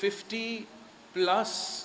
50+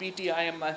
PTIMF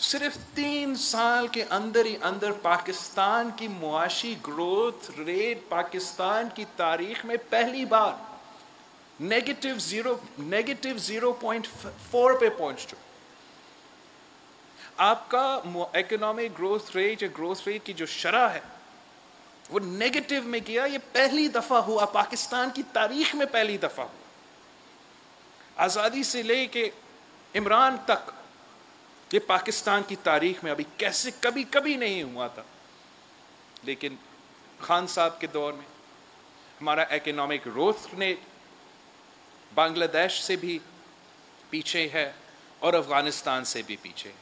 صرف 3 سال کے اندر ہی اندر پاکستان کی معاشی گروتھ ریٹ پاکستان کی تاریخ میں پہلی بار -0.4 پہ پہنچ چکا. آپ کا اکنامک گروتھ ریٹ یا گروتھ ریٹ کی جو شرح ہے وہ نیگیٹو میں گیا. یہ پہلی دفعہ ہوا پاکستان کی تاریخ میں، پہلی دفعہ ہوا. آزادی سے لے کے عمران تک یہ پاکستان کی تاریخ میں ابھی کیسے کبھی نہیں ہوا تھا. لیکن خان صاحب کے دور میں ہمارا اکنامک گروتھ ریٹ بنگلہ دیش سے بھی پیچھے ہے اور افغانستان سے بھی پیچھے ہے.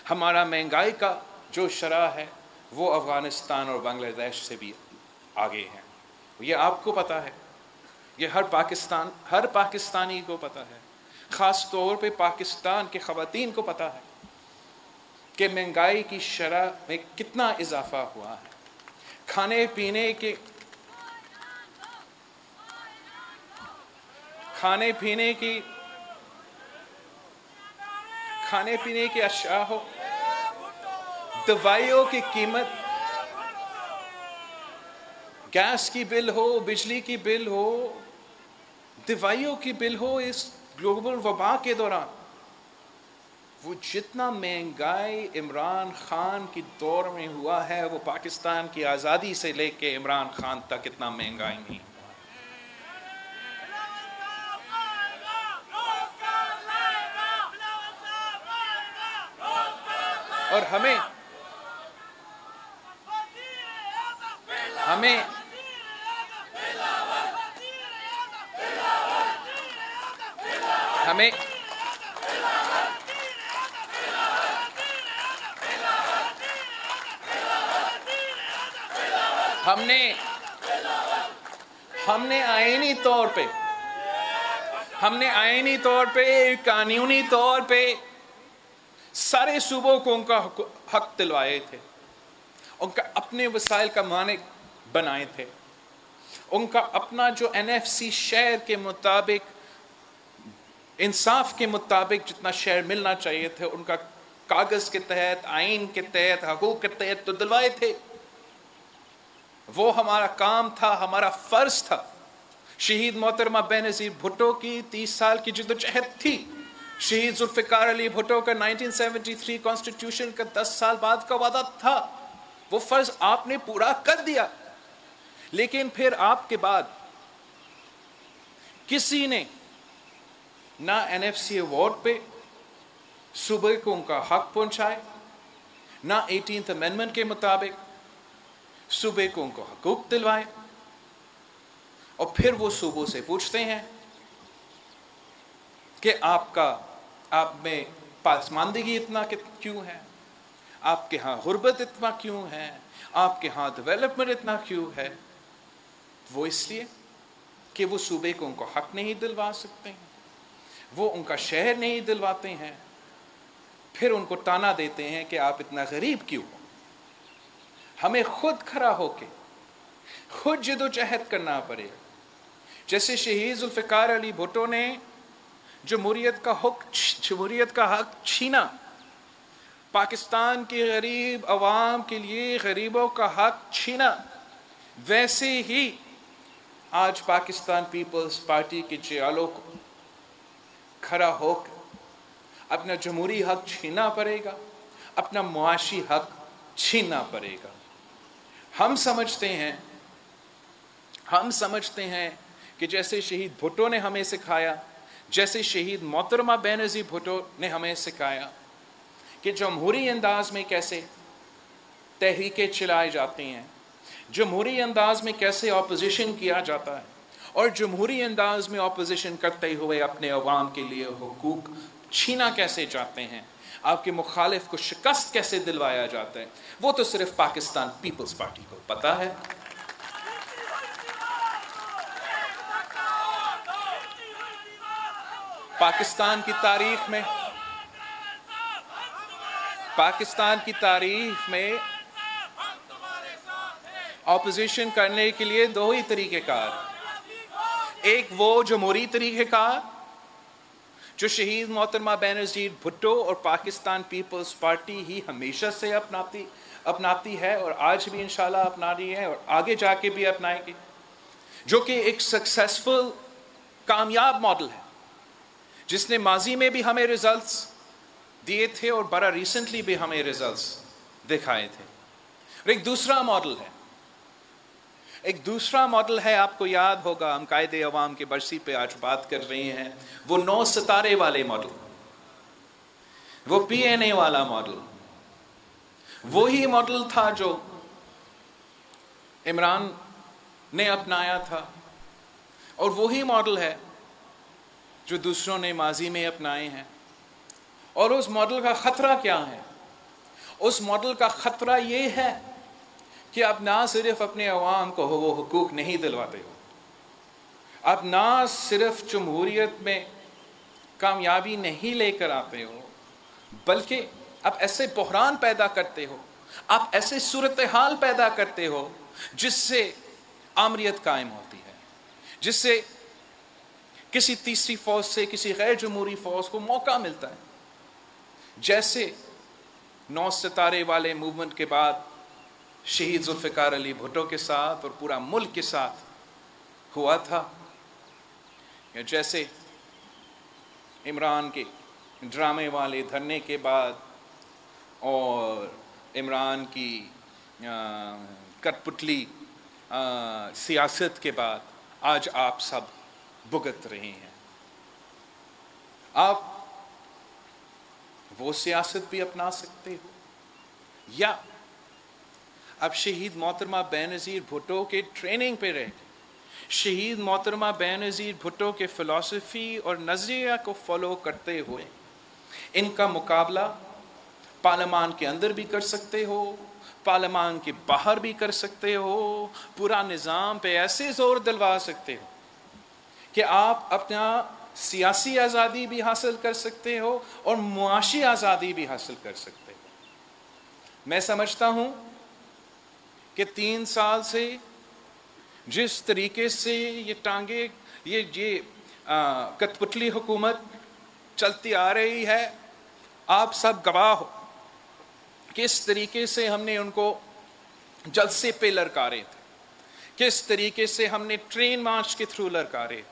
ہمارا مہنگائی کا جو شرح ہے وہ افغانستان اور بنگلہ دیش سے بھی آگے ہے. یہ آپ کو پتہ ہے، یہ ہر پاکستانی کو پتہ ہے، خاص طور پہ پاکستان کے خواتین کو پتہ ہے کہ مہنگائی کی شرح میں کتنا اضافہ ہوا ہے. کھانے پینے کی اشیاء ہو، دوائیوں کی قیمت، گیس کی بل ہو، بجلی کی بل ہو، دوائیوں کی بل ہو، اس گلوبل وبا کے دوران وہ جتنا مہنگائی عمران خان کی دور میں ہوا ہے وہ پاکستان کی آزادی سے لے کے عمران خان تک اتنا مہنگائی نہیں. اور ہمیں ہم نے آئینی طور پہ قانونی طور پہ سارے صوبوں کو ان کا حق دلوائے تھے، ان کا اپنے وسائل کا مالک بنائے تھے. ان کا اپنا جو NFC شیئر کے مطابق، انصاف کے مطابق جتنا شیئر ملنا چاہیے تھے ان کا کاغذ کے تحت، آئین کے تحت، حقوق کے تحت تو دلوائے تھے. وہ ہمارا کام تھا، ہمارا فرض تھا. شہید محترمہ بینظیر بھٹو کی 30 سال کی جدوجہد تھی. شہید ذوالفقار علی بھٹو کا 1973 کانسٹیٹیوشن کا 10 سال بعد کا وعدہ تھا. وہ فرض آپ نے پورا کر دیا. لیکن پھر آپ کے بعد کسی نے نہ NFC ایوارڈ پہ صوبے کو ان کا حق پہنچائے، نہ 18th امینڈمنٹ کے مطابق صوبے کو ان کو حقوق دلوائے. اور پھر وہ صوبوں سے پوچھتے ہیں کہ آپ میں پسماندگی اتنا کیوں ہے، آپ کے ہاں غربت اتنا کیوں ہے، آپ کے ہاں ڈیولپمنٹ اتنا کیوں ہے. وہ اس لیے کہ وہ صوبے کو ان کو حق نہیں دلوا سکتے ہیں، وہ ان کا شہر نہیں دلواتے ہیں. پھر ان کو تانا دیتے ہیں کہ آپ اتنا غریب کیوں ہو. ہمیں خود کھڑا ہو کے خود جدوجہد کرنا پڑے. جیسے شہید ذوالفقار علی بھٹو نے جمہوریت کا حق چھینا، پاکستان کے غریب عوام کے لیے غریبوں کا حق چھینا، ویسے ہی آج پاکستان پیپلز پارٹی کے جیالوں کو کھڑا ہو کر اپنا جمہوری حق چھیننا پڑے گا، اپنا معاشی حق چھیننا پڑے گا. ہم سمجھتے ہیں کہ جیسے شہید بھٹو نے ہمیں سکھایا، جیسے شہید محترمہ بینظیر بھٹو نے ہمیں سکھایا کہ جمہوری انداز میں کیسے تحریکیں چلائی جاتی ہیں، جمہوری انداز میں کیسے اپوزیشن کیا جاتا ہے، اور جمہوری انداز میں اپوزیشن کرتے ہوئے اپنے عوام کے لیے حقوق چھینا کیسے جاتے ہیں، آپ کے مخالف کو شکست کیسے دلوایا جاتا ہے، وہ تو صرف پاکستان پیپلز پارٹی کو پتہ ہے. پاکستان کی تاریخ میں اپوزیشن کرنے کے لیے 2 ہی طریقہ کار. ایک وہ جمہوری طریقہ کار جو شہید محترمہ بینظیر بھٹو اور پاکستان پیپلز پارٹی ہی ہمیشہ سے اپناتی ہے اور آج بھی انشاءاللہ اپنا رہی ہے اور آگے جا کے بھی اپنائے گی، جو کہ ایک سکسیسفل کامیاب ماڈل ہے، جس نے ماضی میں بھی ہمیں ریزلٹس دیے تھے اور بڑا ریسنٹلی بھی ہمیں ریزلٹس دکھائے تھے۔ اور ایک دوسرا ماڈل ہے، آپ کو یاد ہوگا، ہم قائد عوام کے برسی پہ آج بات کر رہے ہیں، وہ 9 ستارے والے ماڈل، وہ PNA والا ماڈل، وہی ماڈل تھا جو عمران نے اپنایا تھا، اور وہی ماڈل ہے جو دوسروں نے ماضی میں اپنائے ہیں۔ اور اس ماڈل کا خطرہ کیا ہے؟ اس ماڈل کا خطرہ یہ ہے کہ آپ نہ صرف اپنے عوام کو وہ حقوق نہیں دلواتے ہو، آپ نہ صرف جمہوریت میں کامیابی نہیں لے کر آتے ہو، بلکہ آپ ایسے بحران پیدا کرتے ہو، آپ ایسے صورتحال پیدا کرتے ہو جس سے آمریت قائم ہوتی ہے، جس سے کسی تیسری فورس سے، کسی غیر جمہوری فورس کو موقع ملتا ہے، جیسے 9 ستارے والے موومنٹ کے بعد شہید ذوالفقار علی بھٹو کے ساتھ اور پورا ملک کے ساتھ ہوا تھا، یا جیسے عمران کے ڈرامے والے دھرنے کے بعد اور عمران کی کٹ پتلی سیاست کے بعد آج آپ سب بھگت رہے ہیں۔ آپ وہ سیاست بھی اپنا سکتے ہو، یا اب شہید محترمہ بینظیر بھٹو کے ٹریننگ پہ رہ کے، شہید محترمہ بینظیر بھٹو کے فلسفی اور نظریہ کو فالو کرتے ہوئے ان کا مقابلہ پارلیمان کے اندر بھی کر سکتے ہو، پارلیمان کے باہر بھی کر سکتے ہو، پورا نظام پہ ایسے زور دلوا سکتے ہو کہ آپ اپنا سیاسی آزادی بھی حاصل کر سکتے ہو اور معاشی آزادی بھی حاصل کر سکتے ہو۔ میں سمجھتا ہوں کہ 3 سال سے جس طریقے سے یہ کٹ پتلی حکومت چلتی آ رہی ہے، آپ سب گواہ ہو کس طریقے سے ہم نے ان کو جلسے پہ للکارے تھے، کس طریقے سے ہم نے ٹرین مارچ کے تھرو للکارے تھے،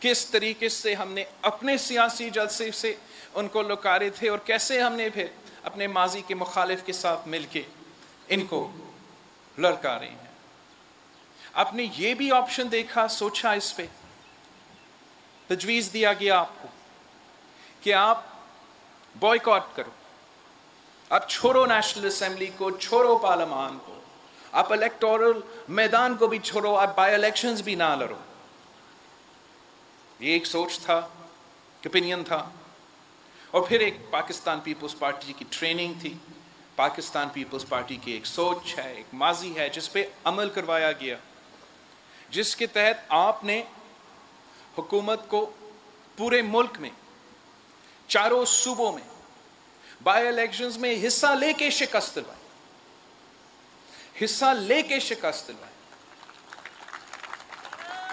کس طریقے سے ہم نے اپنے سیاسی جلسے سے ان کو للکارے تھے، اور کیسے ہم نے پھر اپنے ماضی کے مخالف کے ساتھ مل کے ان کو للکارے ہیں۔ آپ نے یہ بھی آپشن دیکھا، سوچا، اس پہ تجویز دیا گیا آپ کو کہ آپ بوائیکاٹ کرو، آپ چھوڑو نیشنل اسمبلی کو، چھوڑو پارلیمان کو، آپ الیکٹورل میدان کو بھی چھوڑو، آپ بائی الیکشنز بھی نہ لڑو۔ یہ ایک سوچ تھا، اوپینین تھا، اور پھر ایک پاکستان پیپلز پارٹی کی ٹریننگ تھی، پاکستان پیپلز پارٹی کی ایک سوچ ہے، ایک ماضی ہے جس پہ عمل کروایا گیا، جس کے تحت آپ نے حکومت کو پورے ملک میں 4 صوبوں میں بائی الیکشنز میں حصہ لے کے شکست دلوائی،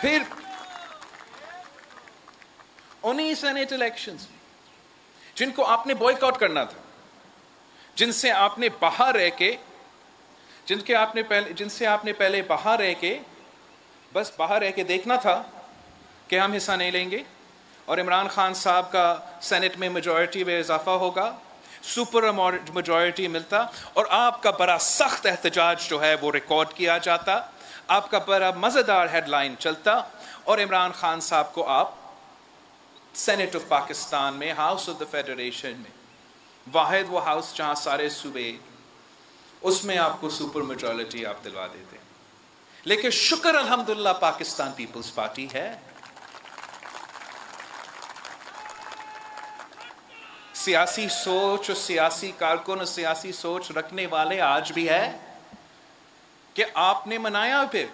پھر انہی سینیٹ الیکشنز میں جن کو آپ نے بوائیکاٹ کرنا تھا، جن سے آپ نے باہر رہ کے باہر رہ کے بس باہر رہ کے دیکھنا تھا کہ ہم حصہ نہیں لیں گے، اور عمران خان صاحب کا سینٹ میں میجورٹی میں اضافہ ہوگا، سپر میجورٹی ملتا، اور آپ کا بڑا سخت احتجاج جو ہے وہ ریکارڈ کیا جاتا، آپ کا بڑا مزیدار ہیڈ لائن چلتا، اور عمران خان صاحب کو آپ سینٹ آف پاکستان میں، ہاؤس آف دا فیڈریشن میں، واحد وہ ہاؤس جہاں سارے صوبے، اس میں آپ کو سپر میجورٹی آپ دلوا دیتے۔ لیکن شکر الحمدللہ پاکستان پیپلز پارٹی ہے، سیاسی سوچ اور سیاسی کارکن اور سیاسی سوچ رکھنے والے آج بھی ہے کہ آپ نے منایا پھر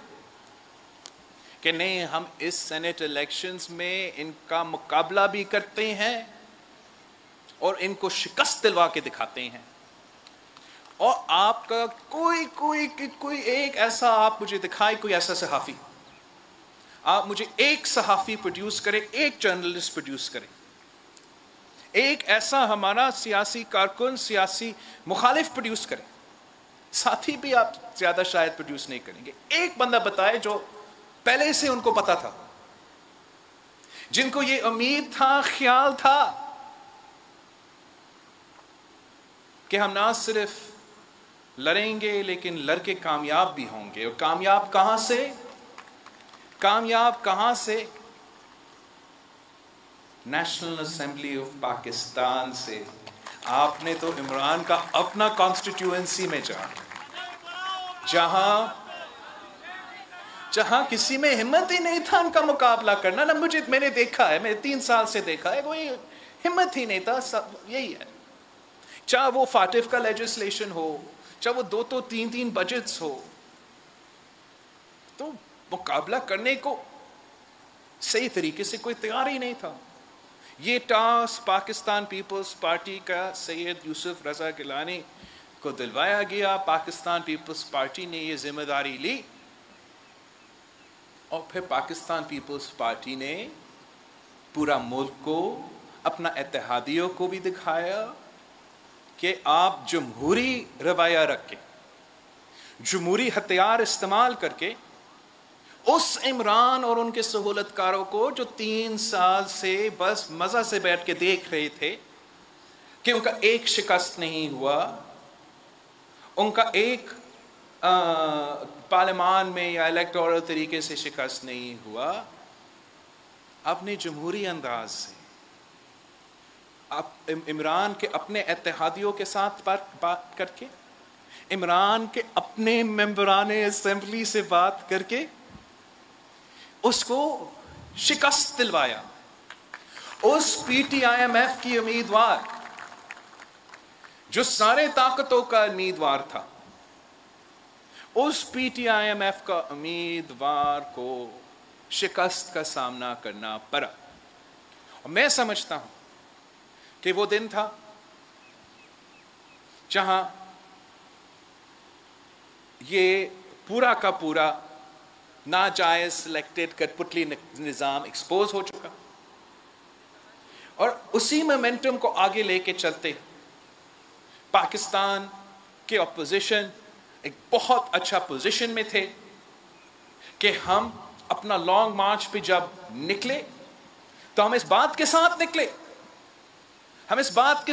کہ نہیں، ہم اس سینٹ الیکشنز میں ان کا مقابلہ بھی کرتے ہیں اور ان کو شکست دلوا کے دکھاتے ہیں، اور آپ کا کوئی ایک ایسا، آپ مجھے دکھائے کوئی ایسا صحافی، آپ مجھے ایک صحافی پروڈیوس کرے، ایک جرنلسٹ پروڈیوس کرے ایک ایسا ہمارا سیاسی کارکن، سیاسی مخالف پروڈیوس کرے، ساتھی بھی آپ زیادہ شاید پروڈیوس نہیں کریں گے. ایک بندہ بتائے جو پہلے سے ان کو پتا تھا، جن کو یہ امید تھا، خیال تھا کہ ہم نہ صرف لڑیں گے لیکن لڑ کے کامیاب بھی ہوں گے. اور کامیاب کہاں سے؟ کامیاب کہاں سے؟ نیشنل اسمبلی آف پاکستان سے. آپ نے تو عمران کا اپنا کانسٹیٹیوئنسی میں جہاں کسی میں ہمت ہی نہیں تھا ان کا مقابلہ کرنا. نہ میں نے دیکھا ہے، میں 3 سال سے دیکھا ہے، کوئی ہمت ہی نہیں تھا. سب یہی ہے، چاہے وہ فاٹف کا لیجسلیشن ہو، چاہے وہ 2-3 بجٹس ہو، تو مقابلہ کرنے کو صحیح طریقے سے کوئی تیار ہی نہیں تھا. یہ ٹاسک پاکستان پیپلز پارٹی کا سید یوسف رضا گیلانی کو دلوایا گیا. پاکستان پیپلز پارٹی نے یہ ذمہ داری لی، اور پھر پاکستان پیپلز پارٹی نے پورا ملک کو، اپنا اتحادیوں کو بھی دکھایا کہ آپ جمہوری رویہ رکھ کے، جمہوری ہتھیار استعمال کر کے اس عمران اور ان کے سہولت کاروں کو جو 3 سال سے بس مزہ سے بیٹھ کے دیکھ رہے تھے کہ ان کا ایک شکست نہیں ہوا، ان کا ایک پارلیمان میں یا الیکٹورل طریقے سے شکست نہیں ہوا، اپنے جمہوری انداز سے عمران کے اپنے اتحادیوں کے ساتھ بات کر کے، عمران کے اپنے ممبران اسمبلی سے بات کر کے اس کو شکست دلوایا. اس P T I M F کی امیدوار جو سارے طاقتوں کا امیدوار تھا، اس P T I M F کا امیدوار کو شکست کا سامنا کرنا پڑا. اور میں سمجھتا ہوں کہ وہ دن تھا جہاں یہ پورا کا پورا ناجائز سلیکٹڈ کٹ پتلی نظام ایکسپوز ہو چکا، اور اسی مومنٹم کو آگے لے کے چلتے پاکستان کے اپوزیشن ایک بہت اچھا پوزیشن میں تھے کہ ہم اپنا لانگ مارچ پہ جب نکلے تو ہم اس بات کے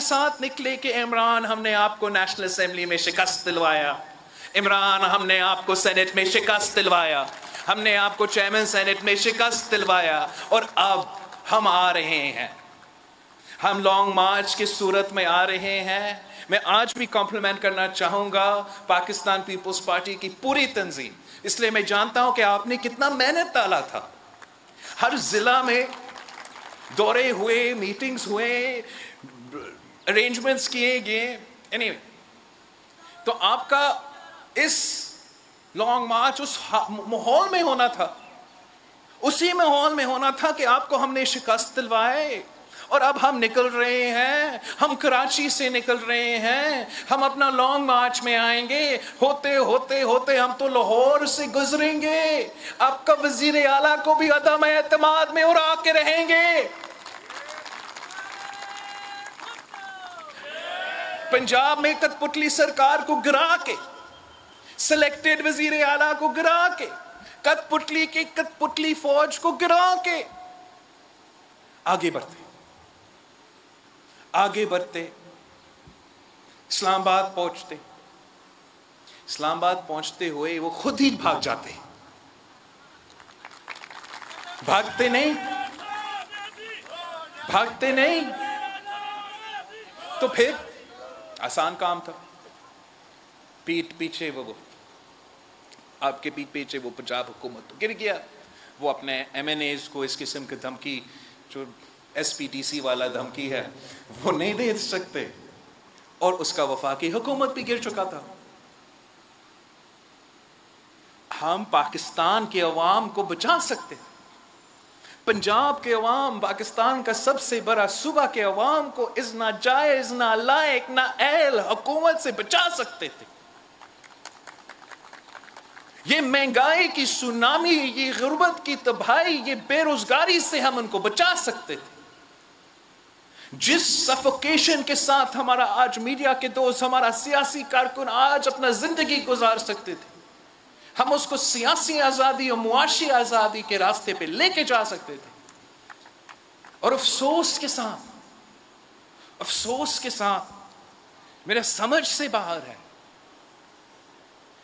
ساتھ نکلے کہ عمران، ہم نے آپ کو نیشنل اسمبلی میں شکست دلوایا، عمران ہم نے آپ کو سینٹ میں شکست دلوایا، ہم نے آپ کو چیئرمین سینٹ میں شکست دلوایا، اور اب ہم آ رہے ہیں، ہم لانگ مارچ کی صورت میں آ رہے ہیں. میں آج بھی کمپلیمنٹ کرنا چاہوں گا پاکستان پیپلز پارٹی کی پوری تنظیم، اس لیے میں جانتا ہوں کہ آپ نے کتنا محنت ڈالا تھا. ہر ضلع میں دورے ہوئے، میٹنگز ہوئے، ارینجمنٹس کیے گئے. anyway، تو آپ کا اس لانگ مارچ اس ماحول میں ہونا تھا، اسی ماحول میں ہونا تھا کہ آپ کو ہم نے شکست دلوائے. اور اب ہم نکل رہے ہیں، ہم کراچی سے نکل رہے ہیں، ہم اپنا لانگ مارچ میں آئیں گے، ہوتے ہوتے ہوتے ہم تو لاہور سے گزریں گے، آپ کا وزیر اعلیٰ کو بھی عدم اعتماد میں اڑا کے رہیں گے، پنجاب میں کٹ پتلی سرکار کو گرا کے، سلیکٹڈ وزیر اعلیٰ کو گرا کے، کٹ پتلی کی کٹ پتلی فوج کو گرا کے آگے بڑھتے اسلام آباد پہنچتے ہوئے وہ خود ہی بھاگ جاتے، بھاگتے نہیں تو پھر آسان کام تھا. پیٹ پیچھے وہ آپ کے پیٹ پیچھے وہ پنجاب حکومت گر گیا، وہ اپنے ایم این ایز کو اس قسم کی دھمکی، جو ایس پی ٹی سی والا دھمکی ہے، وہ نہیں دے سکتے، اور اس کا وفاقی حکومت بھی گر چکا تھا. ہم پاکستان کے عوام کو بچا سکتے تھے، پنجاب کے عوام، پاکستان کا سب سے بڑا صوبہ کے عوام کو اس ناجائز، نالائق، نااہل حکومت سے بچا سکتے تھے. یہ مہنگائی کی سونامی، یہ غربت کی تباہی، یہ بے روزگاری سے ہم ان کو بچا سکتے تھے. جس سفوکیشن کے ساتھ ہمارا آج میڈیا کے دوست، ہمارا سیاسی کارکن آج اپنا زندگی گزار سکتے تھے، ہم اس کو سیاسی آزادی اور معاشی آزادی کے راستے پہ لے کے جا سکتے تھے، اور افسوس کے ساتھ میرا سمجھ سے باہر ہے،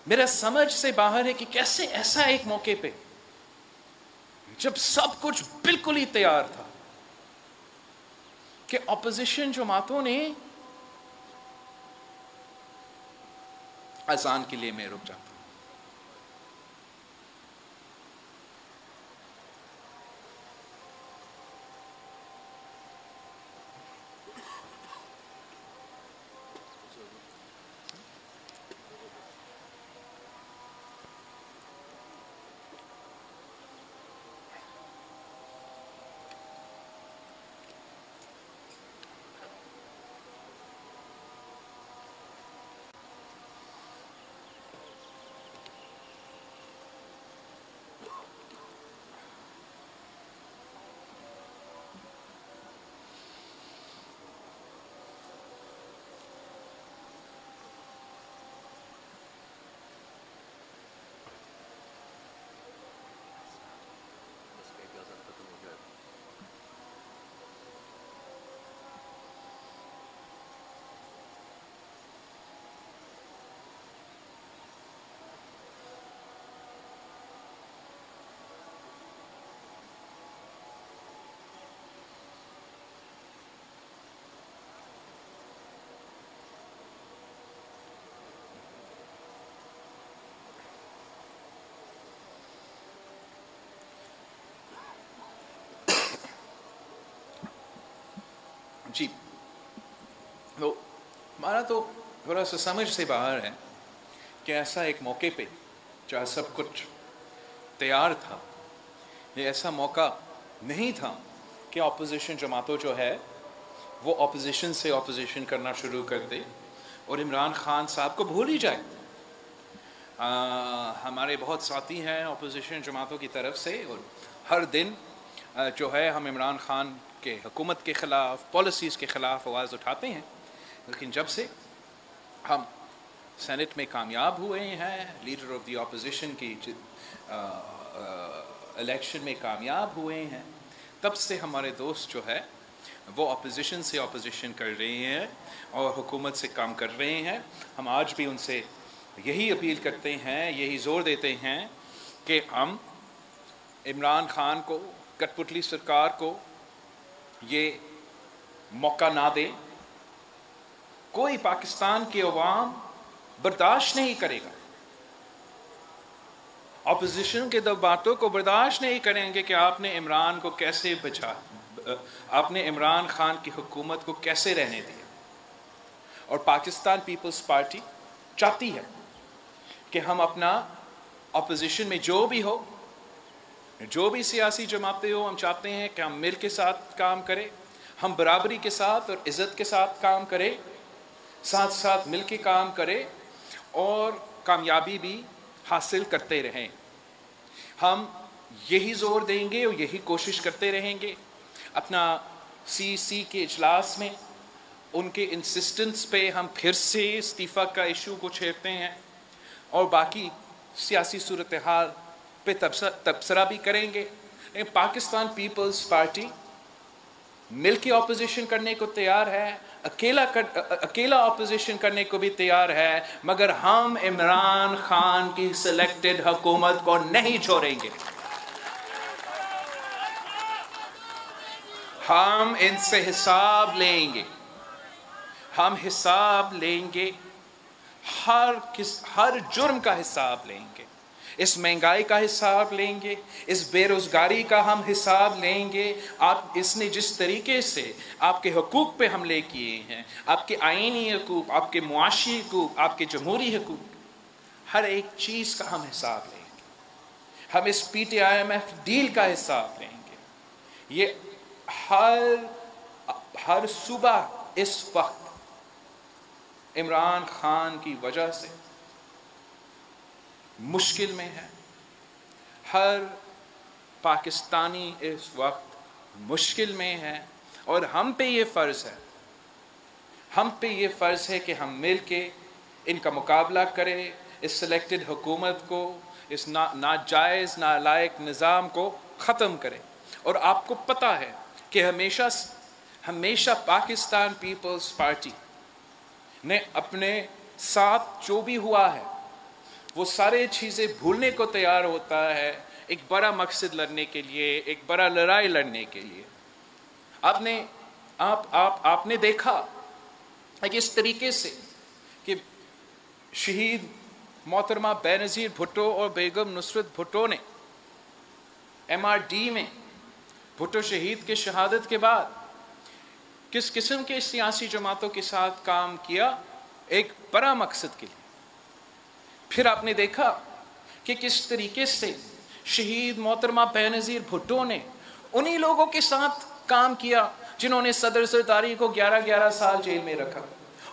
میرا سمجھ سے باہر ہے کہ کیسے ایسا ایک موقع پہ جب سب کچھ بالکل ہی تیار تھا کہ اپوزیشن جماعتوں نے اذان کے لیے میں رک جاتا. جی، تو ہمارا تو تھوڑا سا سمجھ سے باہر ہے کہ ایسا ایک موقع پہ جہاں سب کچھ تیار تھا، یہ ایسا موقع نہیں تھا کہ اپوزیشن جماعتوں جو ہے وہ اپوزیشن سے اپوزیشن کرنا شروع کر دے اور عمران خان صاحب کو بھول ہی جائے. ہمارے بہت ساتھی ہیں اپوزیشن جماعتوں کی طرف سے، اور ہر دن جو ہے ہم عمران خان کے حکومت کے خلاف، پالیسیز کے خلاف آواز اٹھاتے ہیں. لیکن جب سے ہم سینٹ میں کامیاب ہوئے ہیں، لیڈر آف دی اپوزیشن کی الیکشن میں کامیاب ہوئے ہیں، تب سے ہمارے دوست جو ہے وہ اپوزیشن سے اپوزیشن کر رہے ہیں اور حکومت سے کام کر رہے ہیں. ہم آج بھی ان سے یہی اپیل کرتے ہیں، یہی زور دیتے ہیں کہ ہم عمران خان کو، کٹ پتلی سرکار کو یہ موقع نہ دیں. کوئی پاکستان کے عوام برداشت نہیں کرے گا، اپوزیشن کے باتوں کو برداشت نہیں کریں گے کہ آپ نے عمران کو کیسے آپ نے عمران خان کی حکومت کو کیسے رہنے دیا. اور پاکستان پیپلز پارٹی چاہتی ہے کہ ہم اپنا اپوزیشن میں جو بھی ہو، جو بھی سیاسی جماعتیں ہو، ہم چاہتے ہیں کہ ہم مل کے ساتھ کام کریں، ہم برابری کے ساتھ اور عزت کے ساتھ کام کریں، ساتھ ساتھ مل کے کام کریں اور کامیابی بھی حاصل کرتے رہیں. ہم یہی زور دیں گے اور یہی کوشش کرتے رہیں گے. اپنا سی کے اجلاس میں ان کے انسسٹنس پہ ہم پھر سے استعفیٰ کا ایشو کو چھیڑتے ہیں اور باقی سیاسی صورتحال پہ تبصرہ بھی کریں گے. لیکن پاکستان پیپلز پارٹی مل کے اپوزیشن کرنے کو تیار ہے، اکیلا اپوزیشن کرنے کو بھی تیار ہے، مگر ہم عمران خان کی سلیکٹڈ حکومت کو نہیں چھوڑیں گے. ہم ان سے حساب لیں گے، ہم حساب لیں گے، ہر جرم کا حساب لیں گے، اس مہنگائی کا حساب لیں گے، اس بے روزگاری کا ہم حساب لیں گے. اس نے جس طریقے سے آپ کے حقوق پہ حملے کیے ہیں، آپ کے آئینی حقوق، آپ کے معاشی حقوق، آپ کے جمہوری حقوق، ہر ایک چیز کا ہم حساب لیں گے. ہم اس PTIMF ڈیل کا حساب لیں گے. یہ ہر صوبہ اس وقت عمران خان کی وجہ سے مشکل میں ہے. ہر پاکستانی اس وقت مشکل میں ہے اور ہم پہ یہ فرض ہے کہ ہم مل کے ان کا مقابلہ کریں، اس سلیکٹڈ حکومت کو، اس ناجائز نالائق نظام کو ختم کریں۔ اور آپ کو پتہ ہے کہ ہمیشہ پاکستان پیپلز پارٹی نے اپنے ساتھ جو بھی ہوا ہے وہ سارے چیزیں بھولنے کو تیار ہوتا ہے ایک بڑا مقصد لڑنے کے لیے، ایک بڑا لڑائی لڑنے کے لیے۔ آپ نے دیکھا کہ اس طریقے سے کہ شہید محترمہ بینظیر بھٹو اور بیگم نصرت بھٹو نے MRD میں بھٹو شہید کے شہادت کے بعد کس قسم کے سیاسی جماعتوں کے ساتھ کام کیا ایک بڑا مقصد کے لیے۔ پھر آپ نے دیکھا کہ کس طریقے سے شہید محترمہ بینظیر بھٹو نے انہی لوگوں کے ساتھ کام کیا جنہوں نے صدر زرداری کو 11 سال جیل میں رکھا،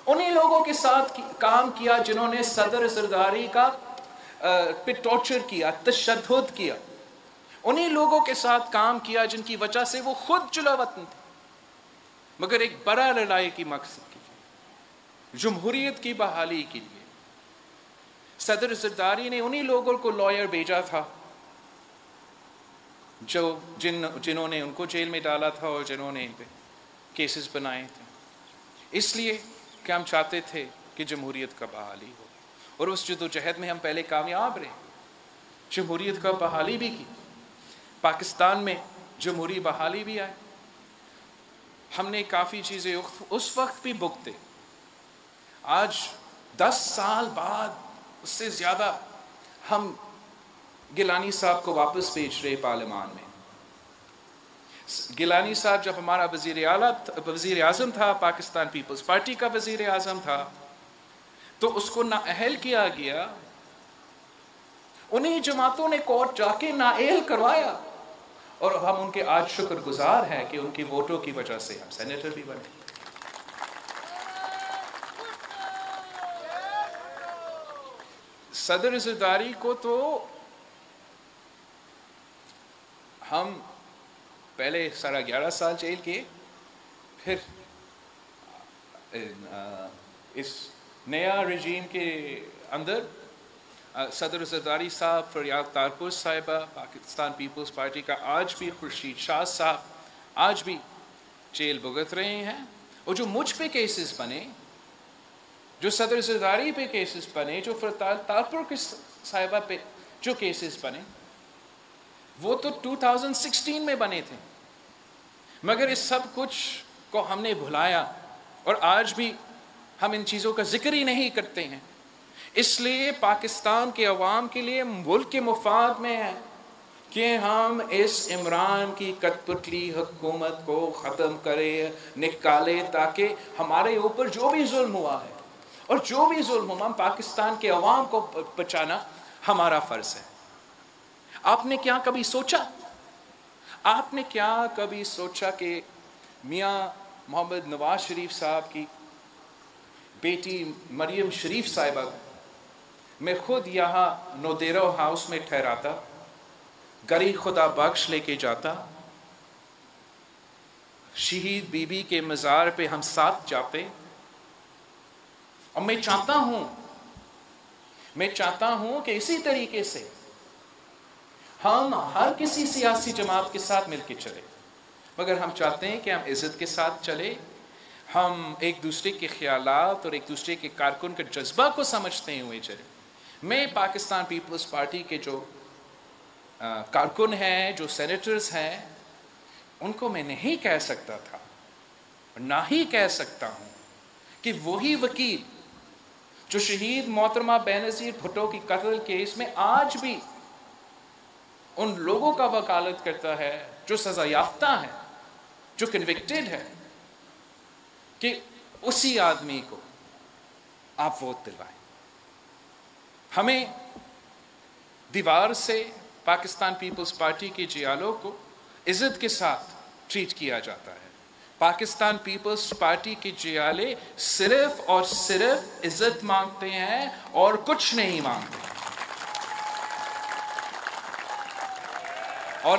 انہی لوگوں کے ساتھ کام کیا جنہوں نے صدر زرداری کا پہ ٹارچر کیا، تشدد کیا، انہی لوگوں کے ساتھ کام کیا جن کی وجہ سے وہ خود جلا وطن تھے، مگر ایک بڑا لڑائی کی مقصد کے لیے، جمہوریت کی بحالی کے لیے۔ صدر زرداری نے انہی لوگوں کو لائر بھیجا تھا جنہوں نے ان کو جیل میں ڈالا تھا اور جنہوں نے ان پہ کیسز بنائے تھے، اس لیے کہ ہم چاہتے تھے کہ جمہوریت کا بحالی ہو، اور اس جدوجہد میں ہم پہلے کامیاب رہے، جمہوریت کا بحالی بھی کی، پاکستان میں جمہوری بحالی بھی آئی۔ ہم نے کافی چیزیں اس وقت بھی بھگتے، آج 10 سال بعد اس سے زیادہ ہم گیلانی صاحب کو واپس بھیج رہے پارلیمان میں۔ گیلانی صاحب جب ہمارا وزیر اعظم تھا، پاکستان پیپلز پارٹی کا وزیر اعظم تھا، تو اس کو نااہل کیا گیا، انہی جماعتوں نے کورٹ جا کے نااہل کروایا، اور ہم ان کے آج شکر گزار ہیں کہ ان کی ووٹوں کی وجہ سے ہم سینیٹر بھی بنے۔ صدر زرداری کو تو ہم پہلے 11.5 سال جیل کیے، پھر اس نیا رجیم کے اندر صدر زرداری صاحب، فریاد تارپور صاحبہ، پاکستان پیپلز پارٹی کا آج بھی خورشید شاہ صاحب آج بھی جیل بھگت رہے ہیں، اور جو مجھ پہ کیسز بنے، جو صدر زرداری پہ کیسز بنے، جو فریاد تارپور کی صاحبہ پہ جو کیسز بنے، وہ تو 2016 میں بنے تھے، مگر اس سب کچھ کو ہم نے بھلایا، اور آج بھی ہم ان چیزوں کا ذکر ہی نہیں کرتے ہیں۔ اس لیے پاکستان کے عوام کے لیے ملک کے مفاد میں ہے کہ ہم اس عمران کی کٹ پتلی حکومت کو ختم کریں، نکالیں، تاکہ ہمارے اوپر جو بھی ظلم ہوا ہے اور جو بھی ظلم ہوا، ہم پاکستان کے عوام کو بچانا ہمارا فرض ہے۔ آپ نے کیا کبھی سوچا کہ میاں محمد نواز شریف صاحب کی بیٹی مریم شریف صاحبہ میں خود یہاں نودیرو ہاؤس میں ٹھہراتا، گری خدا بخش لے کے جاتا، شہید بی بی کے مزار پہ ہم ساتھ جاتے، اور میں چاہتا ہوں کہ اسی طریقے سے ہم ہر کسی سیاسی جماعت کے ساتھ مل کے چلے، مگر ہم چاہتے ہیں کہ ہم عزت کے ساتھ چلے، ہم ایک دوسرے کے خیالات اور ایک دوسرے کے کارکن کے جذبہ کو سمجھتے ہوئے چلے۔ میں پاکستان پیپلز پارٹی کے جو کارکن ہیں، جو سینیٹرز ہیں، ان کو میں نہیں کہہ سکتا تھا، نہ ہی کہہ سکتا ہوں کہ وہی وکیل جو شہید محترمہ بینظیر بھٹو کی قتل کیس میں آج بھی ان لوگوں کا وکالت کرتا ہے جو سزا یافتہ ہے، جو کنوکٹڈ ہے، کہ اسی آدمی کو آپ ووٹ دلوائیں۔ ہمیں دیوار سے پاکستان پیپلز پارٹی کے جیالوں کو عزت کے ساتھ ٹریٹ کیا جاتا ہے۔ پاکستان پیپلز پارٹی کے جیالے صرف اور صرف عزت مانگتے ہیں اور کچھ نہیں مانگتے، اور